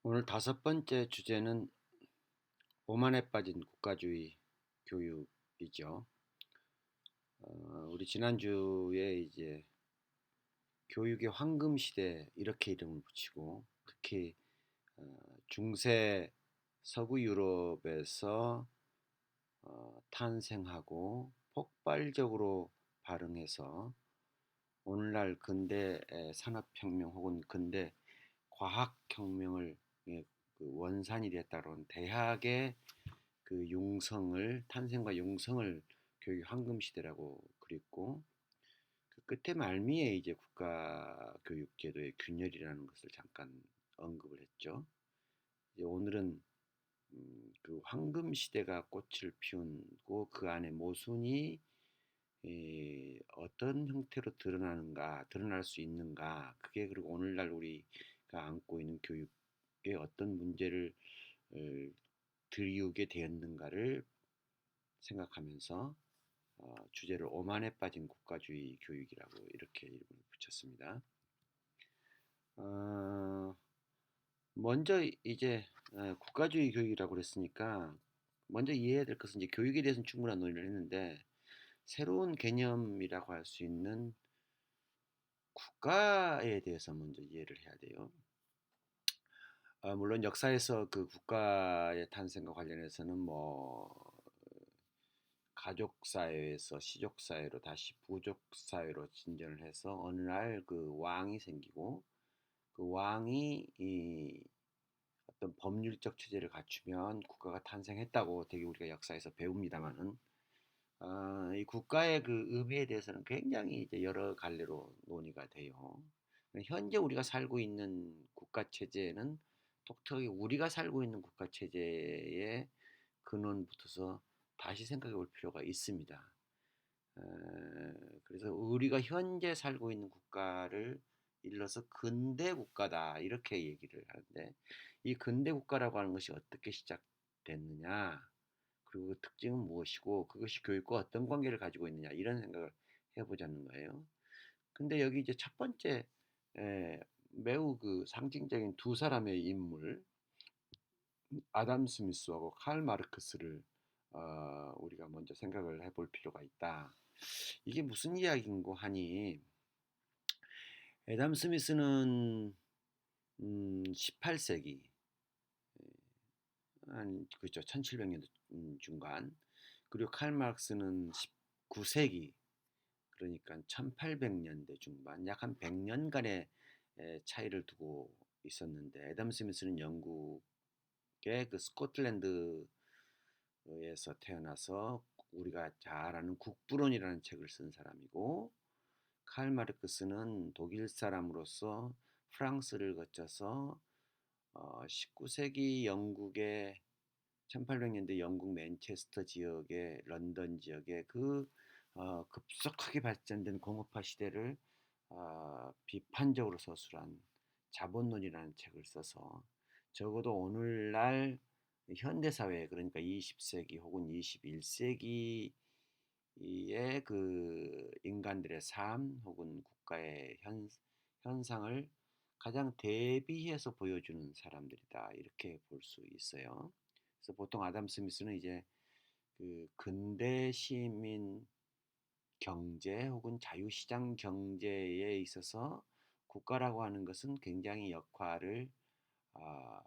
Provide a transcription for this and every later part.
오늘 다섯 번째 주제는 오만에 빠진 국가주의 교육이죠. 우리 지난주에 이제 교육의 황금 시대 이렇게 이름을 붙이고 특히 중세 서구 유럽에서 탄생하고 폭발적으로 발흥해서 오늘날 근대 산업혁명 혹은 근대 과학혁명을 그 원산이 됐다는 대학의 그 융성을 탄생과 융성을 교육 황금 시대라고 그랬고 그 끝에 말미에 이제 국가 교육 제도의 균열이라는 것을 잠깐 언급을 했죠. 이제 오늘은 그 황금 시대가 꽃을 피우고 그 안에 모순이 어떤 형태로 드러날 수 있는가, 그게 그리고 오늘날 우리가 안고 있는 교육에 어떤 문제를 어, 들이우게 되었는가를 생각하면서 주제를 오만에 빠진 국가주의 교육이라고 이렇게 이름을 붙였습니다. 어, 먼저 이제 국가주의 교육이라고 그랬으니까 먼저 이해해야 될 것은 이제 교육에 대해서는 충분한 논의를 했는데 새로운 개념이라고 할 수 있는 국가에 대해서 먼저 이해를 해야 돼요. 물론 역사에서 그 국가의 탄생과 관련해서는 뭐 가족 사회에서 시족 사회로 다시 부족 사회로 진전을 해서 어느 날 그 왕이 생기고 그 왕이 이 어떤 법률적 체제를 갖추면 국가가 탄생했다고 되게 우리가 역사에서 배웁니다만은 이 국가의 그 의미에 대해서는 굉장히 이제 여러 갈래로 논의가 돼요. 현재 우리가 살고 있는 국가 체제는 독특하게 우리가 살고 있는 국가 체제의 근원부터서 다시 생각해 볼 필요가 있습니다. 에, 그래서 우리가 현재 살고 있는 국가를 일러서 근대 국가다 이렇게 얘기를 하는데 이 근대 국가라고 하는 것이 어떻게 시작됐느냐, 그리고 그 특징은 무엇이고 그것이 교육과 어떤 관계를 가지고 있느냐 이런 생각을 해보자는 거예요. 근데 여기 이제 첫 번째 매우 그 상징적인 두 사람의 인물 아담 스미스하고 칼 마르크스를 우리가 먼저 생각을 해볼 필요가 있다. 이게 무슨 이야기인고 하니 애담 스미스는 18세기 한 그죠 1700년도 중간, 그리고 칼 마르크스는 19세기 그러니까 1800년대 중반 약 한 100년간의 차이를 두고 있었는데 애담 스미스는 영국의 그 스코틀랜드에서 태어나서 우리가 잘 아는 국부론이라는 책을 쓴 사람이고 칼 마르크스는 독일 사람으로서 프랑스를 거쳐서 19세기 영국의 1800년대 영국 맨체스터 지역의 런던 지역의 그 급속하게 발전된 공업화 시대를 비판적으로 서술한 자본론이라는 책을 써서 적어도 오늘날 현대 사회 그러니까 20세기 혹은 21세기의 그 인간들의 삶 혹은 국가의 현상을 가장 대비해서 보여주는 사람들이다 이렇게 볼 수 있어요. 그래서 보통 아담 스미스는 이제 그 근대 시민 경제 혹은 자유시장 경제에 있어서 국가라고 하는 것은 굉장히 역할을 아,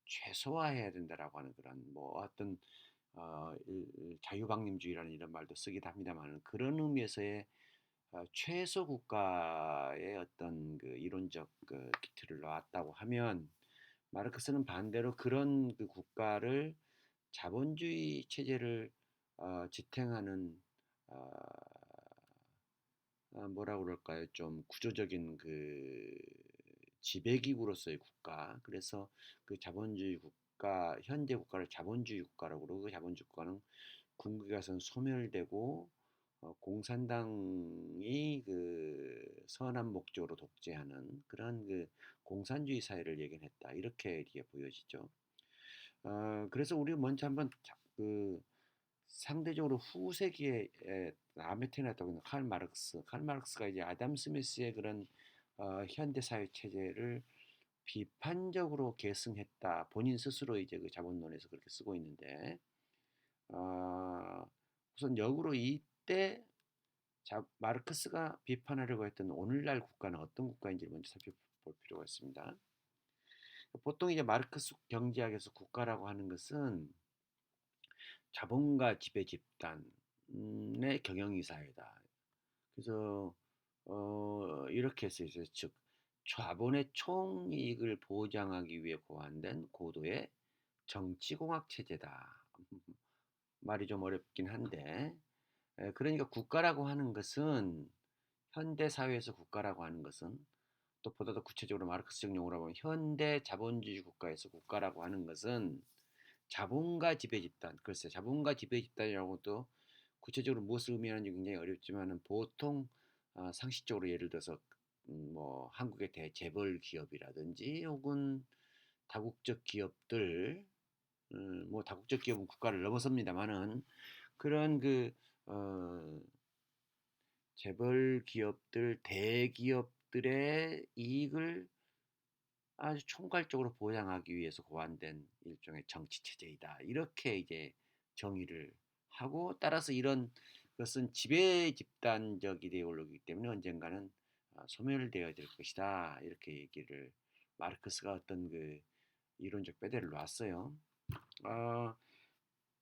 최소화해야 된다라고 하는 그런 뭐 어떤 자유방임주의라는 이런 말도 쓰기도 합니다만 그런 의미에서의 최소 국가의 어떤 그 이론적 그 기틀을 놨다고 하면 마르크스는 반대로 그런 그 국가를 자본주의 체제를 지탱하는 어, 뭐라 그럴까요? 좀 구조적인 그 지배기구로서의 국가. 그래서 그 자본주의 국가, 현대 국가를 자본주의 국가라고 그러고 그 자본주의 국가는 궁극에 가서는 소멸되고 공산당이 그 선한 목적으로 독재하는 그런 그 공산주의 사회를 예견했다. 이렇게 보여지죠. 그래서 우리 먼저 한번 그 상대적으로 후세기에 남에 태어났다고 하는 칼 마르크스가 이제 아담 스미스의 그런 현대 사회 체제를 비판적으로 계승했다. 본인 스스로 이제 그 자본론에서 그렇게 쓰고 있는데, 어, 우선 역으로 이때 마르크스가 비판하려고 했던 오늘날 국가는 어떤 국가인지를 먼저 살펴볼 필요가 있습니다. 보통 이제 마르크스 경제학에서 국가라고 하는 것은 자본가 지배 집단의 경영이 사회다. 그래서 이렇게 해서 이제 즉 자본의 총이익을 보장하기 위해 고안된 고도의 정치공학 체제다. 말이 좀 어렵긴 한데, 그러니까 국가라고 하는 것은 현대 사회에서 국가라고 하는 것은 또 보다 더 구체적으로 마르크스적 용어로 보면 현대 자본주의 국가에서 국가라고 하는 것은 자본가 지배 집단, 글쎄 자본가 지배 집단이라고 또 구체적으로 무엇을 의미하는지 굉장히 어렵지만은 보통 상식적으로 예를 들어서 뭐 한국의 대재벌 기업이라든지 혹은 다국적 기업들, 뭐 다국적 기업은 국가를 넘어섭니다만은 그런 어, 재벌 기업들, 대기업들의 이익을 아주 총괄적으로 보장하기 위해서 고안된 일종의 정치 체제이다. 이렇게 이제 정의를 하고 따라서 이런 것은 지배 집단적 이데올로기이기 때문에 언젠가는 소멸되어야 될 것이다. 이렇게 얘기를 마르크스가 어떤 그 이론적 배대를 놨어요. 어,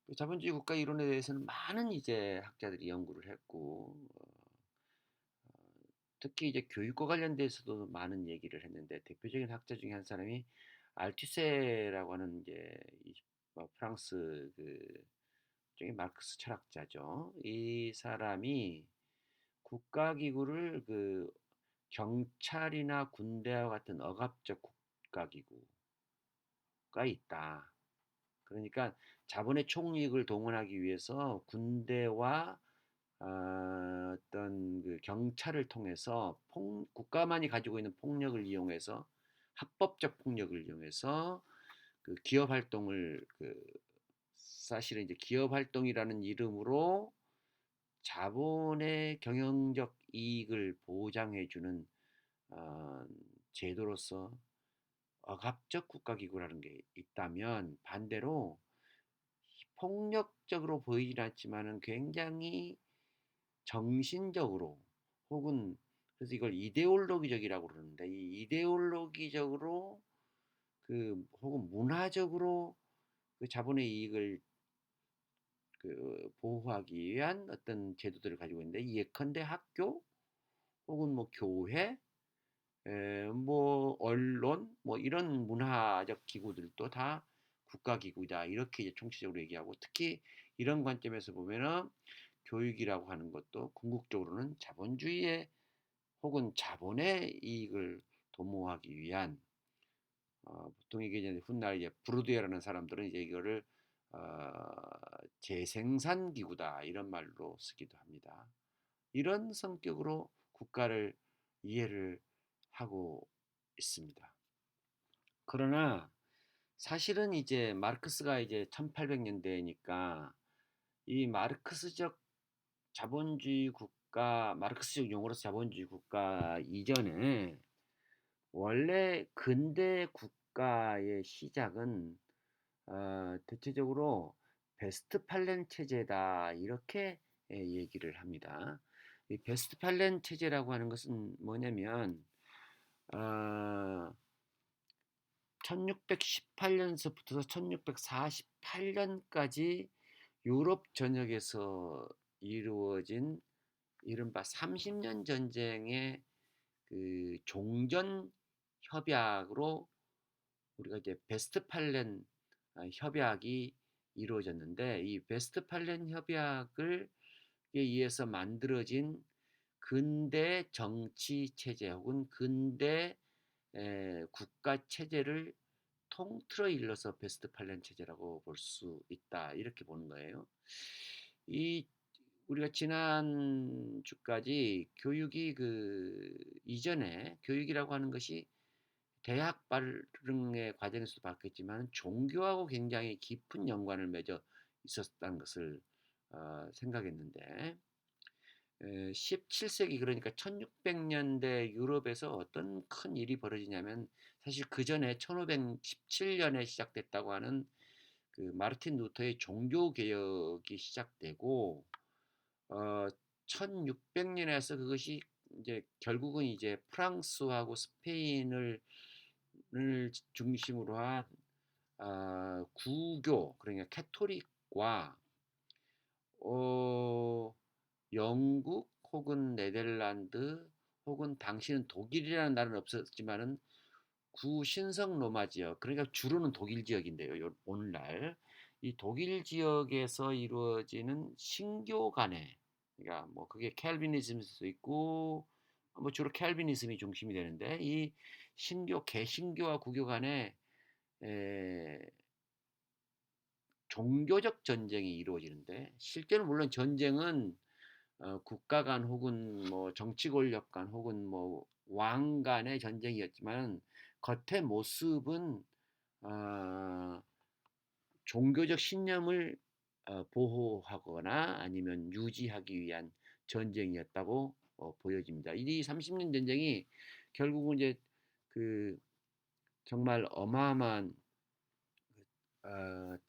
그 자본주의 국가 이론에 대해서는 많은 이제 학자들이 연구를 했고 특히 이제 교육과 관련돼서도 많은 얘기를 했는데 대표적인 학자 중에 한 사람이 알투세라고 하는 이제 프랑스 그 중에 마르크스 철학자죠. 이 사람이 국가기구를 그 경찰이나 군대와 같은 억압적 국가기구가 있다. 그러니까 자본의 총이익을 동원하기 위해서 군대와 어떤 그 경찰을 통해서 국가만이 가지고 있는 폭력을 이용해서 합법적 폭력을 이용해서 그 기업 활동을 사실은 이제 기업 활동이라는 이름으로 자본의 경영적 이익을 보장해주는 어, 제도로서 억압적 국가기구라는 게 있다면 반대로 폭력적으로 보이진 않지만은 굉장히 정신적으로 혹은 그래서 이걸 이데올로기적이라고 그러는데 이 이데올로기적으로 혹은 문화적으로 그 자본의 이익을 보호하기 위한 어떤 제도들을 가지고 있는데 예컨대 학교 혹은 뭐 교회 뭐 언론 뭐 이런 문화적 기구들도 다 국가기구다 이렇게 이제 총체적으로 얘기하고 특히 이런 관점에서 보면은 교육이라고 하는 것도 궁극적으로는 자본주의의 혹은 자본의 이익을 도모하기 위한 보통 이게 이제 훗날 이제 브루드웨라는 사람들은 이제 이거를 어, 재생산 기구다 이런 말로 쓰기도 합니다. 이런 성격으로 국가를 이해를 하고 있습니다. 그러나 사실은 이제 마르크스가 이제 1800년대니까 이 마르크스적 자본주의 국가, 마르크스적 용어로서 자본주의 국가 이전에 원래 근대 국가의 시작은 대체적으로 베스트팔렌 체제다 이렇게 얘기를 합니다. 이 베스트팔렌 체제라고 하는 것은 뭐냐면 어, 1618년서부터 1648년까지 유럽 전역에서 이루어진 이른바 30년 전쟁의 그 종전 협약으로 우리가 이제 베스트팔렌 협약이 이루어졌는데 이 베스트팔렌 협약을 의해서 만들어진 근대 정치 체제 혹은 근대 국가 체제를 통틀어 일러서 베스트팔렌 체제라고 볼 수 있다 이렇게 보는 거예요. 이 우리가 지난 주까지 교육이 이전에 교육이라고 하는 것이 대학 발흥의 과정에서도 봤겠지만 종교하고 굉장히 깊은 연관을 맺어 있었다는 것을 생각했는데 17세기 그러니까 1600년대 유럽에서 어떤 큰 일이 벌어지냐면 사실 그전에 1517년에 시작됐다고 하는 그 마르틴 루터의 종교 개혁이 시작되고 1600년에서 그것이 이제 결국은 이제 프랑스하고 스페인을 중심으로 한 구교 그러니까 캐토릭과 어 영국 혹은 네덜란드 혹은 당시는 독일이라는 나라는 없었지만은 구신성 로마 지역 그러니까 주로는 독일 지역인데요. 오늘날 이 독일 지역에서 이루어지는 신교 간의 그러니까 뭐 그게 캘비니즘일 수도 있고 뭐 주로 캘비니즘이 중심이 되는데 이 신교 개신교와 구교 간의 에, 종교적 전쟁이 이루어지는데 실제로 물론 전쟁은 국가 간 혹은 뭐 정치 권력 간 혹은 뭐 왕 간의 전쟁이었지만 겉의 모습은 어, 종교적 신념을 보호하거나 아니면 유지하기 위한 전쟁이었다고 보여집니다. 이 30년 전쟁이 결국은 이제 그 정말 어마어마한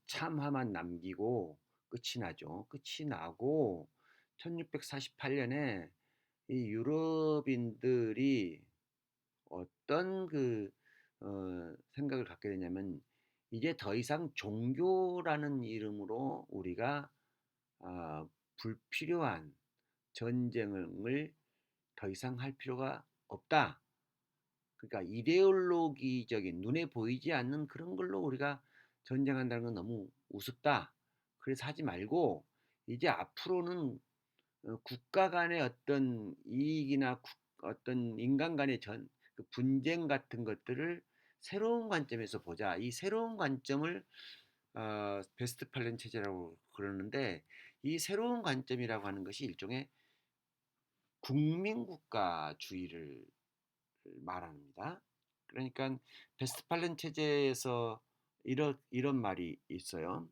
참화만 남기고 끝이 나죠. 끝이 나고 1648년에 이 유럽인들이 어떤 생각을 갖게 되냐면 이제 더 이상 종교라는 이름으로 우리가 아, 불필요한 전쟁을 더 이상 할 필요가 없다. 그러니까 이데올로기적인 눈에 보이지 않는 그런 걸로 우리가 전쟁한다는 건 너무 우습다. 그래서 하지 말고 이제 앞으로는 국가 간의 어떤 이익이나 어떤 인간 간의 그 분쟁 같은 것들을 새로운 관점에서 보자. 이 새로운 관점을 베스트팔렌 체제라고 그러는데 이 새로운 관점이라고 하는 것이 일종의 국민국가주의를 말합니다. 그러니까 베스트팔렌 체제에서 이런 말이 있어요.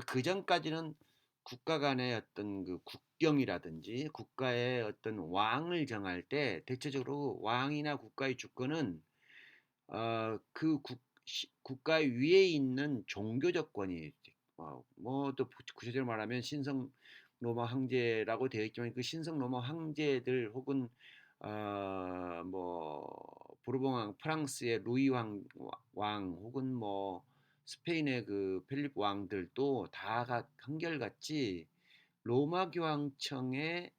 그 전까지는 국가 간의 어떤 그 국경이라든지 국가의 어떤 왕을 정할 때 대체적으로 왕이나 국가의 주권은 그 국가 위에 있는 종교적 권위 뭐또 구체적으로 말하면 신성 로마 황제라고 되어 있지만 그 신성 로마 황제들 혹은 뭐 보르봉 왕 프랑스의 루이 왕 혹은 뭐 스페인의 그 필립 왕들도 다 한결같이 로마 교황청의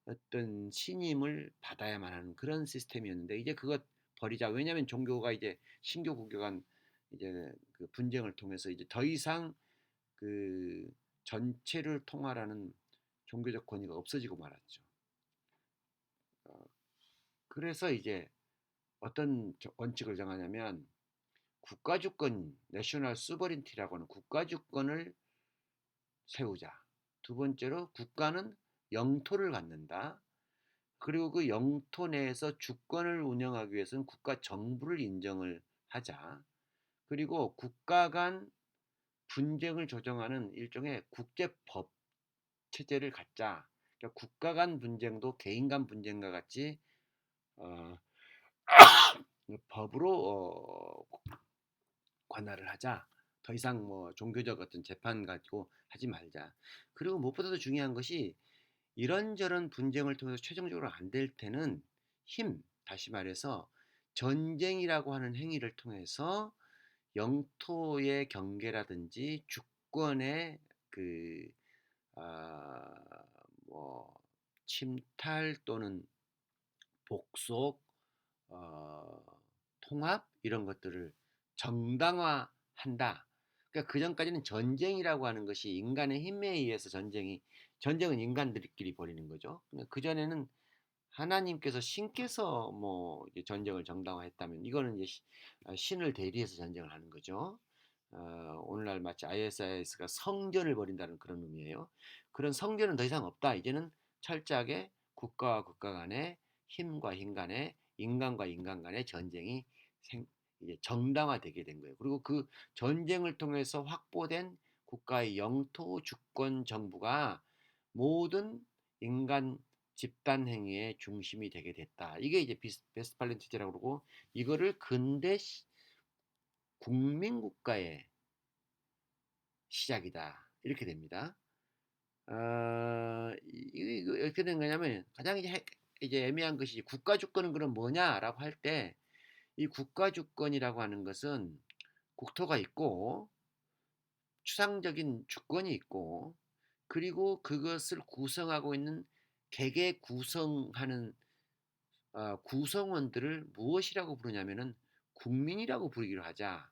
어떤 신임을 받아야만 하는 그런 시스템이었는데 이제 그것 버리자. 왜냐하면 종교가 이제 신교 국교 간 이제 그 분쟁을 통해서 이제 더 이상 그 전체를 통할하는 종교적 권위가 없어지고 말았죠. 어, 그래서 이제 어떤 원칙을 정하냐면 국가주권, 내셔널 수버린티라고 하는 국가주권을 세우자. 두 번째로 국가는 영토를 갖는다. 그리고 그 영토 내에서 주권을 운영하기 위해서는 국가 정부를 인정을 하자. 그리고 국가 간 분쟁을 조정하는 일종의 국제법 체제를 갖자. 그러니까 국가 간 분쟁도 개인 간 분쟁과 같이 어, 법으로 관할을 하자. 더 이상 뭐 종교적 어떤 재판 가지고 하지 말자. 그리고 무엇보다도 중요한 것이 이런저런 분쟁을 통해서 최종적으로 안 될 때는 다시 말해서 전쟁이라고 하는 행위를 통해서 영토의 경계라든지 주권의 그, 아, 뭐, 침탈 또는 복속, 어, 통합 이런 것들을 정당화한다. 그러니까 그 전까지는 전쟁이라고 하는 것이 인간의 힘에 의해서 전쟁은 인간들끼리 벌이는 거죠. 그 전에는 하나님께서 신께서 뭐 전쟁을 정당화했다면 이거는 이제 신을 대리해서 전쟁을 하는 거죠. 오늘날 마치 ISIS가 성전을 벌인다는 그런 의미예요. 그런 성전은 더 이상 없다. 이제는 철저하게 국가와 국가 간의 힘과 힘 간의 인간과 인간 간의 전쟁이 이제 정당화되게 된 거예요. 그리고 그 전쟁을 통해서 확보된 국가의 영토 주권 정부가 모든 인간 집단 행위의 중심이 되게 됐다. 이게 이제 베스팔린 체제라고 그러고 이거를 근대 국민국가의 시작이다. 이렇게 됩니다. 이거 어떻게 된 거냐면 가장 이제 애매한 것이 국가 주권은 그럼 뭐냐라고 할 때 이 국가 주권이라고 하는 것은 국토가 있고 추상적인 주권이 있고 그리고 그것을 구성하고 있는 개개 구성하는 구성원들을 무엇이라고 부르냐면은 국민이라고 부르기로 하자.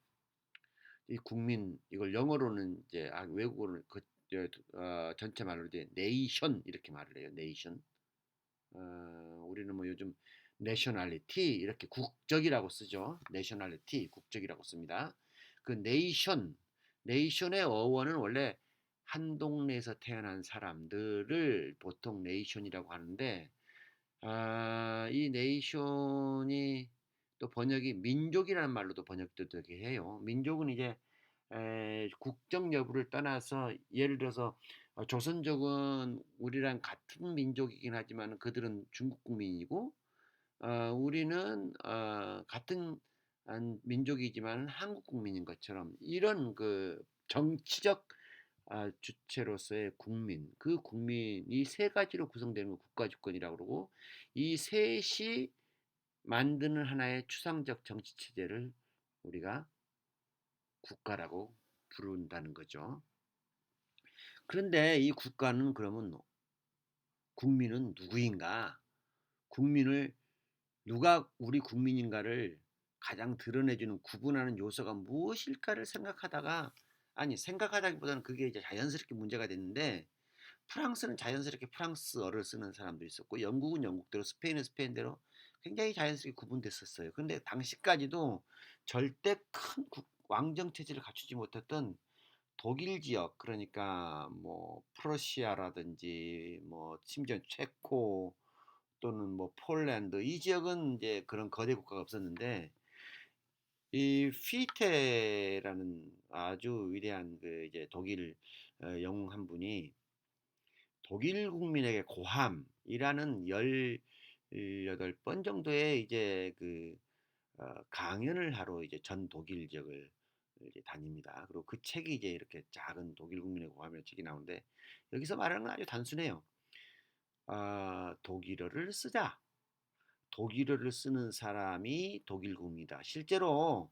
이 국민 이걸 영어로는 이제 외국어를 전체 말로 이제 네이션 이렇게 말을 해요. 네이션. 우리는 뭐 요즘 내셔널리티 이렇게 국적이라고 쓰죠. 내셔널리티 국적이라고 씁니다. 그 네이션의 어원은 원래 한 동네에서 태어난 사람들을 보통 네이션이라고 하는데 이 네이션이 또 번역이 민족이라는 말로도 번역도 되게 해요. 민족은 이제 국적 여부를 떠나서 예를 들어서 조선족은 우리랑 같은 민족이긴 하지만 그들은 중국 국민이고 우리는 같은 민족이지만 한국 국민인 것처럼 이런 그 정치적 주체로서의 국민, 그 국민이 세 가지로 구성되는 걸 국가주권이라고 그러고 이 셋이 만드는 하나의 추상적 정치 체제를 우리가 국가라고 부른다는 거죠. 그런데 이 국가는 그러면 국민은 누구인가? 국민을 누가 우리 국민인가를 가장 드러내주는 구분하는 요소가 무엇일까를 생각하다가 아니 생각하다기보다는 그게 이제 자연스럽게 문제가 됐는데 프랑스는 자연스럽게 프랑스어를 쓰는 사람도 있었고 영국은 영국대로 스페인은 스페인대로 굉장히 자연스럽게 구분됐었어요. 그런데 당시까지도 절대 큰 왕정 체제를 갖추지 못했던 독일 지역 그러니까 뭐 프러시아라든지 뭐 심지어 체코 또는 뭐 폴란드 이 지역은 이제 그런 거대 국가가 없었는데 이 피테라는 아주 위대한 그 이제 독일 영웅 한 분이 독일 국민에게 고함이라는 18번 정도의 이제 그 강연을 하러 이제 전 독일 지역을 이제 다닙니다. 그리고 그 책이 이제 이렇게 작은 독일 국민의 고함이라는 책이 나오는데 여기서 말하는 건 아주 단순해요. 독일어를 쓰자. 독일어를 쓰는 사람이 독일 국민이다. 실제로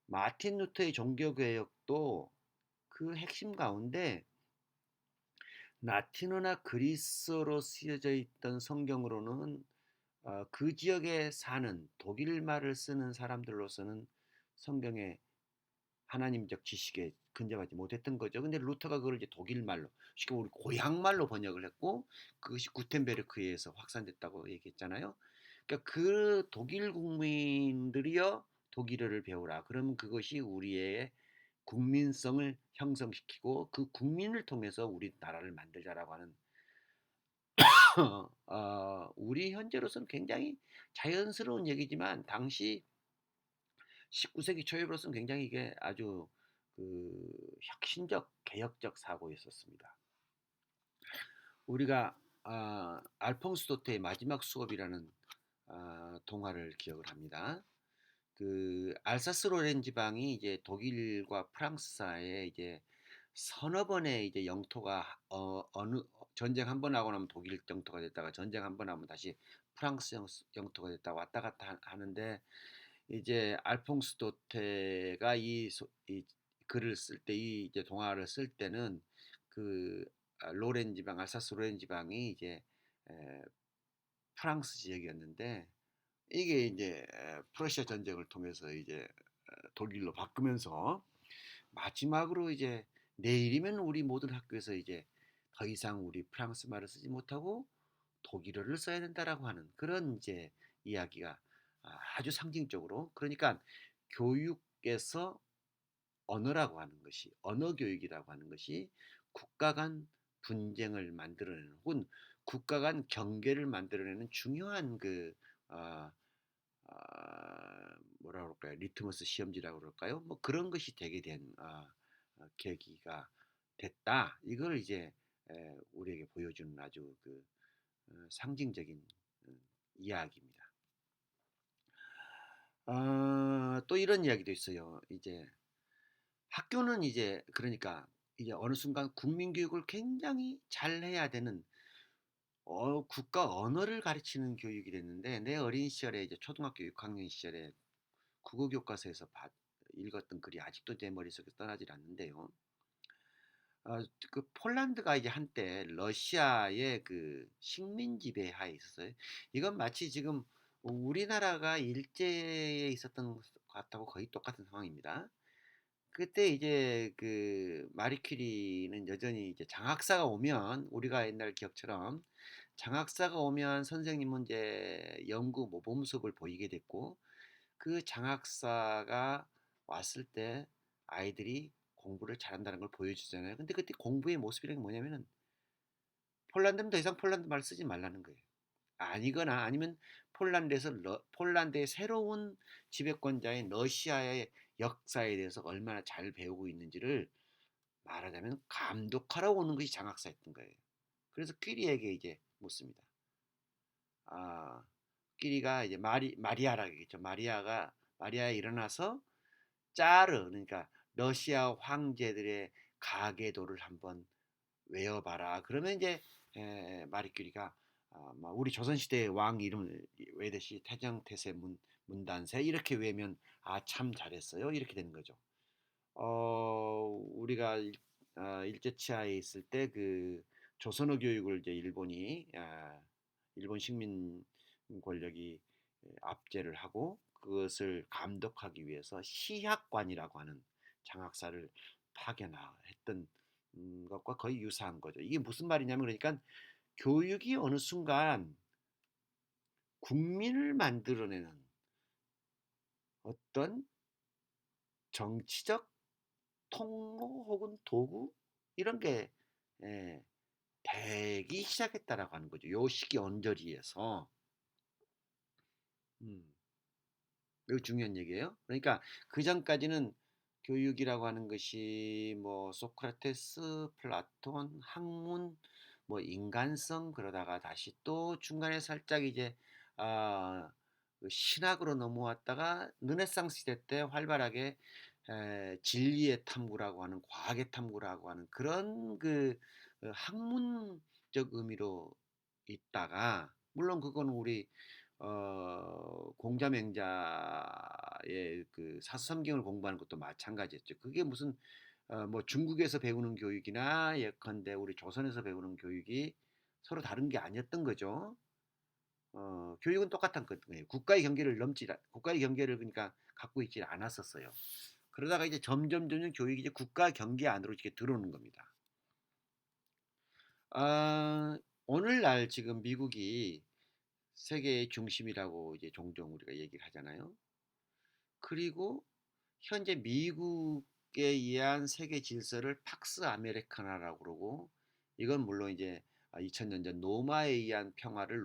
마틴 루터의 종교개혁도 그 핵심 가운데 라틴어나 그리스어로 쓰여져 있던 성경으로는 그 지역에 사는 독일 말을 쓰는 사람들로서는 성경의 하나님적 지식에 근접하지 못했던 거죠. 근데 루터가 그걸 이제 독일 말로, 쉽게 우리 고향 말로 번역을 했고 그것이 구텐베르크에 의해서 확산됐다고 얘기했잖아요. 그러니까 그 독일 국민들이여 독일어를 배우라. 그러면 그것이 우리의 국민성을 형성시키고 그 국민을 통해서 우리나라를 만들자라고 하는 우리 현재로서는 굉장히 자연스러운 얘기지만 당시 19세기 초엽으로서는 굉장히 이게 아주 그 혁신적 개혁적 사고였었습니다. 우리가 알퐁스 도테의 마지막 수업이라는 동화를 기억을 합니다. 그 알사스 로렌 지방이 이제 독일과 프랑스 사이에 이제 서너 번의 이제 영토가 어느 전쟁 한 번 하고 나면 독일 영토가 됐다가 전쟁 한 번 하면 다시 프랑스 영토가 됐다 왔다 갔다 하는데 이제 알퐁스 도테가 이 글을 쓸 때 이 이제 동화를 쓸 때는 그 로렌 지방 알사스 로렌 지방이 이제 에, 프랑스 지역이었는데 이게 이제 프러시아 전쟁을 통해서 이제 독일로 바꾸면서 마지막으로 이제 내일이면 우리 모든 학교에서 이제 더 이상 우리 프랑스 말을 쓰지 못하고 독일어를 써야 된다라고 하는 그런 이제 이야기가 아주 상징적으로 그러니까 교육에서 언어라고 하는 것이 언어 교육이라고 하는 것이 국가 간 분쟁을 만들어내는 혹은 국가 간 경계를 만들어내는 중요한 그 어, 뭐라 그럴까요? 리트머스 시험지라고 그럴까요? 뭐 그런 것이 되게 된 계기가 됐다. 이걸 이제 우리에게 보여주는 아주 그 상징적인 어, 이야기입니다. 또 이런 이야기도 있어요. 이제 학교는 이제 그러니까 이제 어느 순간 국민 교육을 굉장히 잘해야 되는 국가 언어를 가르치는 교육이 됐는데 내 어린 시절에 이제 초등학교 6학년 시절에 국어 교과서에서 읽었던 글이 아직도 내 머릿속에 떠나질 않는데요. 그 폴란드가 이제 한때 러시아의 그 식민 지배 하에 있었어요. 이건 마치 지금 우리나라가 일제에 있었던 것 같다고 거의 똑같은 상황입니다. 그때 이제 그 마리 큐리는 여전히 이제 장학사가 오면 우리가 옛날 기억처럼 장학사가 오면 선생님은 이제 연구 모범 수업을 보이게 됐고 그 장학사가 왔을 때 아이들이 공부를 잘한다는 걸 보여주잖아요. 근데 그때 공부의 모습이라는 게 뭐냐면은 폴란드는 더 이상 폴란드 말 쓰지 말라는 거예요. 아니거나 아니면 폴란드의 새로운 지배권자인 러시아의 역사에 대해서 얼마나 잘 배우고 있는지를 말하자면 감독하러 오는 것이 장학사였던 거예요. 그래서 퀴리에게 이제 묻습니다. 아, 퀴리가 이제 마리아라고 했죠. 마리아에 일어나서 짜르 그러니까 러시아 황제들의 가계도를 한번 외워봐라. 그러면 이제 마리 큐리가 우리 조선시대의 왕 이름을 외듯이 태정태세 문단세 이렇게 외우면 참 잘했어요. 이렇게 되는 거죠. 우리가 일제치하에 있을 때 그 조선어 교육을 이제 일본 식민 권력이 압제를 하고 그것을 감독하기 위해서 시학관이라고 하는 장학사를 파견했던 것과 거의 유사한 거죠. 이게 무슨 말이냐면 그러니까 교육이 어느 순간 국민을 만들어내는 어떤 정치적 통로 혹은 도구 이런 게 예, 되기 시작했다라고 하는 거죠. 요 시기 언저리에서 음, 매우 중요한 얘기예요. 그러니까 그 전까지는 교육이라고 하는 것이 뭐 소크라테스, 플라톤, 학문, 뭐 인간성 그러다가 다시 또 중간에 살짝 이제 아, 그 신학으로 넘어왔다가 르네상스 시대 때 활발하게 진리의 탐구라고 하는 과학의 탐구라고 하는 그런 학문적 의미로 있다가 물론 그건 우리 공자맹자의 그 사서삼경을 공부하는 것도 마찬가지였죠. 그게 무슨 뭐 중국에서 배우는 교육이나 예컨대 우리 조선에서 배우는 교육이 서로 다른 게 아니었던 거죠. 교육은 똑같은 거예요. 국가의 경계를 그러니까 갖고 있지 않았었어요. 그러다가 이제 점점 교육이 이제 국가 경계 안으로 이렇게 들어오는 겁니다. 아, 오늘날 지금 미국이 세계의 중심이라고 이제 종종 우리가 얘기를 하잖아요. 그리고 현재 미국에 의한 세계 질서를 팍스 아메리카나라고 그러고 이건 물론 이제 2000년 전 노마에 의한 평화를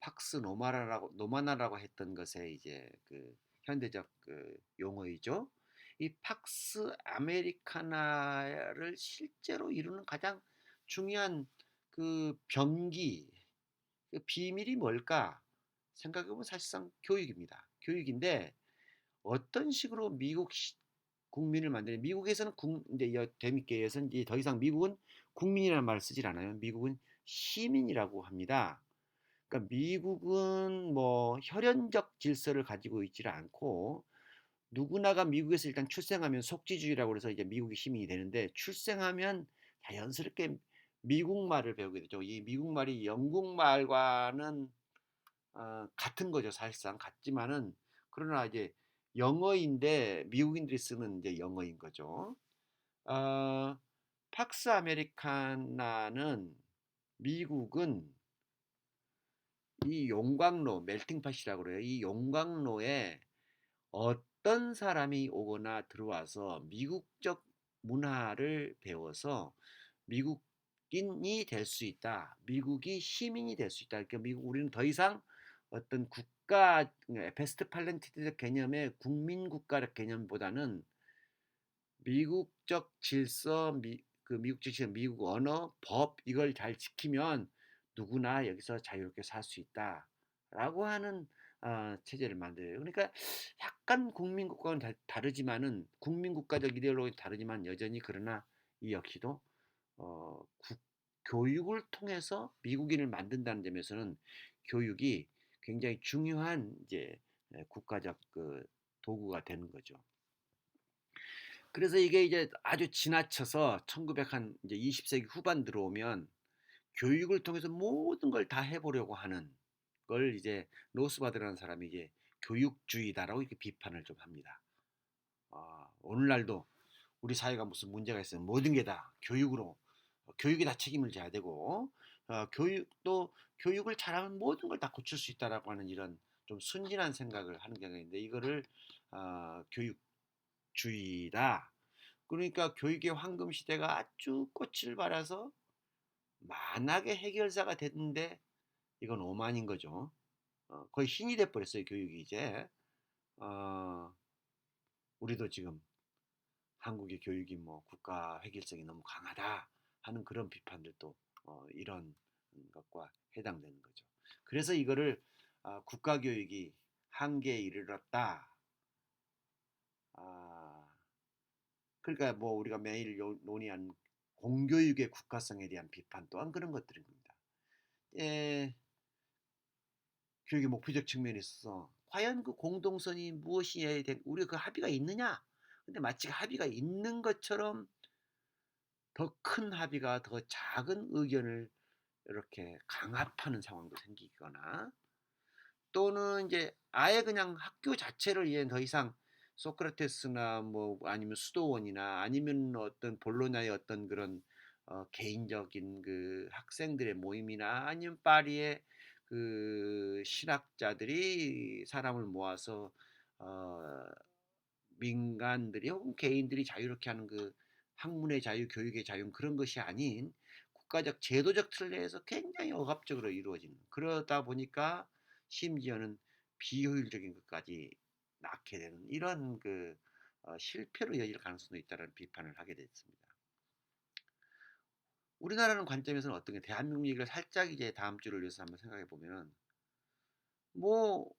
팍스 노마나라고 했던 것에 이제 그 현대적 그 용어이죠. 이 팍스 아메리카나를 실제로 이루는 가장 중요한 그 병기 그 비밀이 뭘까 생각해보면 사실상 교육입니다. 교육인데 어떤 식으로 국민을 만드냐. 미국에서는 이제 재밌게 이제 더 이상 미국은 국민이라는 말을 쓰질 않아요. 미국은 시민이라고 합니다. 그러니까 미국은 뭐 혈연적 질서를 가지고 있지를 않고 누구나가 미국에서 일단 출생하면 속지주의라고 해서 이제 미국의 시민이 되는데 출생하면 자연스럽게 미국말을 배우게 되죠. 이 미국말이 영국말과는 같은 거죠. 사실상 같지만은 그러나 이제 영어인데 미국인들이 쓰는 이제 영어인 거죠. 어, 팍스 아메리카나는 미국은 이 용광로 멜팅팟이라고 그래요. 이 용광로에 어떤 사람이 오거나 들어와서 미국적 문화를 배워서 미국인이 될 수 있다. 미국이 시민이 될 수 있다. 그러니까 우리는 더 이상 어떤 국가 베스트 팔렌티드 개념의 국민 국가 개념보다는 미국적 질서, 미국적 질서, 미국 언어, 법 이걸 잘 지키면 누구나 여기서 자유롭게 살 수 있다라고 하는 체제를 만들어요. 그러니까 약간 국민국가는 다르지만은 국민국가적 이데올로기는 다르지만 여전히 그러나 이 역시도 국 교육을 통해서 미국인을 만든다는 점에서는 교육이 굉장히 중요한 이제 국가적 그 도구가 되는 거죠. 그래서 이게 이제 아주 지나쳐서 1900 한 이제 20세기 후반 들어오면 교육을 통해서 모든 걸 다 해 보려고 하는 걸 이제 로스바드라는 사람이 이제 교육주의다라고 이렇게 비판을 좀 합니다. 오늘날도 우리 사회가 무슨 문제가 있으면 모든 게 다 교육으로 교육이 다 책임을 져야 되고 교육도 교육을 잘하면 모든 걸 다 고칠 수 있다라고 하는 이런 좀 순진한 생각을 하는 경우가 있는데 이거를 교육주의다. 그러니까 교육의 황금 시대가 아주 꽃을 발해서 만악의 해결사가 됐는데 이건 오만인 거죠. 거의 신이 돼 버렸어요 교육이 이제. 어, 우리도 지금 한국의 교육이 뭐 국가 획일성이 너무 강하다 하는 그런 비판들도 이런 것과 해당되는 거죠. 그래서 이거를 국가 교육이 한계에 이르렀다. 아, 그러니까 뭐 우리가 매일 논의하는 공교육의 국가성에 대한 비판 또한 그런 것들인 겁니다. 예, 교육의 목표적 측면에 있어서 과연 그 공동선이 무엇이에 대한 우리가 그 합의가 있느냐? 근데 마치 합의가 있는 것처럼 더 큰 합의가 더 작은 의견을 이렇게 강압하는 상황도 생기거나 또는 이제 아예 그냥 학교 자체를 이제 더 이상 소크라테스나 뭐 아니면 수도원이나 아니면 어떤 볼로냐의 어떤 그런 개인적인 그 학생들의 모임이나 아니면 파리의 그 신학자들이 사람을 모아서 어 민간들이 혹은 개인들이 자유롭게 하는 그 학문의 자유, 교육의 자유 그런 것이 아닌 국가적 제도적 틀 내에서 굉장히 억압적으로 이루어지는 그러다 보니까 심지어는 비효율적인 것까지 낳게 되는 이런 그 실패로 이어질 가능성도 있다는 비판을 하게 됐습니다. 우리나라는 관점에서는 어떤 게 대한민국 얘기를 살짝 이제 다음 주를 위해서 한번 생각해 보면 뭐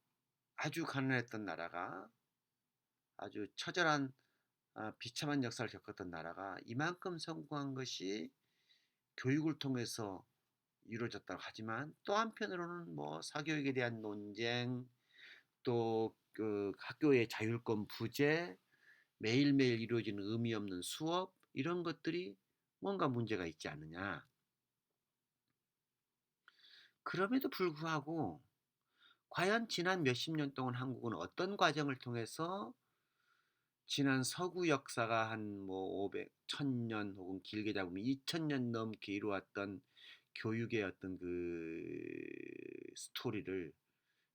아주 가난했던 나라가 아주 처절한 비참한 역사를 겪었던 나라가 이만큼 성공한 것이 교육을 통해서 이루어졌다고 하지만 또 한편으로는 뭐 사교육에 대한 논쟁 또 그 학교의 자율권 부재 매일매일 이루어지는 의미 없는 수업 이런 것들이 뭔가 문제가 있지 않느냐. 그럼에도 불구하고 과연 지난 몇십 년 동안 한국은 어떤 과정을 통해서 지난 서구 역사가 한 뭐 500, 1000년 혹은 길게 잡으면 2000년 넘게 이루어왔던 교육의 어떤 그 스토리를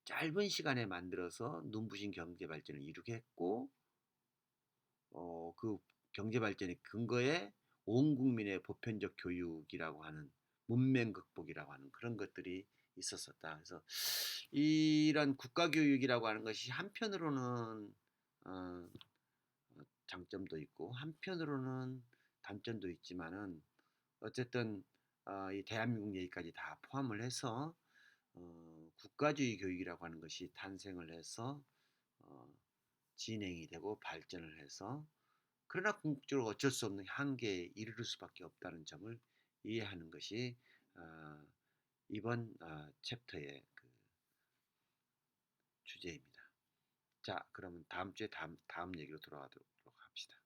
짧은 시간에 만들어서 눈부신 경제 발전을 이루게 했고 그 경제 발전의 근거에 온 국민의 보편적 교육이라고 하는 문맹 극복이라고 하는 그런 것들이 있었었다. 그래서 이런 국가 교육이라고 하는 것이 한편으로는 어, 장점도 있고 한편으로는 단점도 있지만은 어쨌든 이 대한민국 얘기까지 다 포함을 해서 국가주의 교육이라고 하는 것이 탄생을 해서 어, 진행이 되고 발전을 해서 그러나 궁극적으로 어쩔 수 없는 한계에 이르를 수밖에 없다는 점을 이해하는 것이 어, 이번 챕터의 그 주제입니다. 자, 그러면 다음 주에 다음 얘기로 돌아가도록 합시다.